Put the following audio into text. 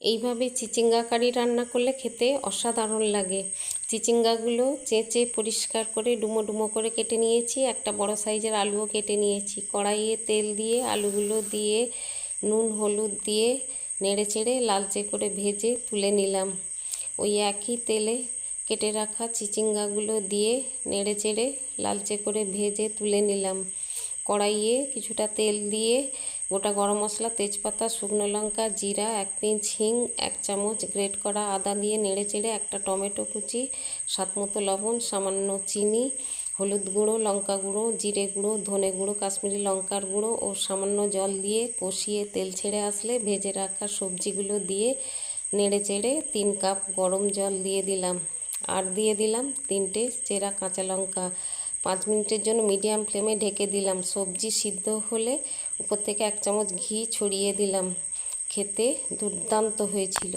এইভাবে চিচিঙ্গা কারি রান্না করলে খেতে অসাধারণ লাগে। চিচিঙ্গাগুলো চেঁচে পরিষ্কার করে ডুমো ডুমো করে কেটে নিয়েছি। একটা বড় সাইজের আলুও কেটে নিয়েছি। কড়াইয়ে তেল দিয়ে আলুগুলো দিয়ে নুন হলুদ দিয়ে নেড়ে চেড়ে লালচে করে ভেজে তুলে নিলাম। ওই একই তেলে কেটে রাখা চিচিঙ্গাগুলো দিয়ে নেড়ে চেড়ে লালচে করে ভেজে তুলে নিলাম। কড়াইয়ে কিছুটা তেল দিয়ে গোটা গরম মশলা, তেজপাতা, শুকনো লঙ্কা, জিরা, 1 পিঞ্চ হিং, 1 চামচ গ্রেট করা আদা দিয়ে নেড়ে চেড়ে একটা টমেটো কুচি, স্বাদ মতো লবণ, সামান্য চিনি, হলুদ গুঁড়ো, লঙ্কা গুঁড়ো, জিরে গুঁড়ো, ধনে গুঁড়ো, কাশ্মীরি লঙ্কার গুঁড়ো ও সামান্য জল দিয়ে কষিয়ে তেল ছেড়ে আসলে ভেজে রাখা সবজিগুলো দিয়ে নেড়ে চেড়ে 3 কাপ গরম জল দিয়ে দিলাম। আর দিয়ে দিলাম 3টে চেরা কাঁচা লঙ্কা। 5 মিনিটের জন্য মিডিয়াম ফ্লেমে ঢেকে দিলাম। সবজি সিদ্ধ হলে উপর থেকে 1 চামচ ঘি ছড়িয়ে দিলাম। খেতে দুর্দান্ত হয়েছিল।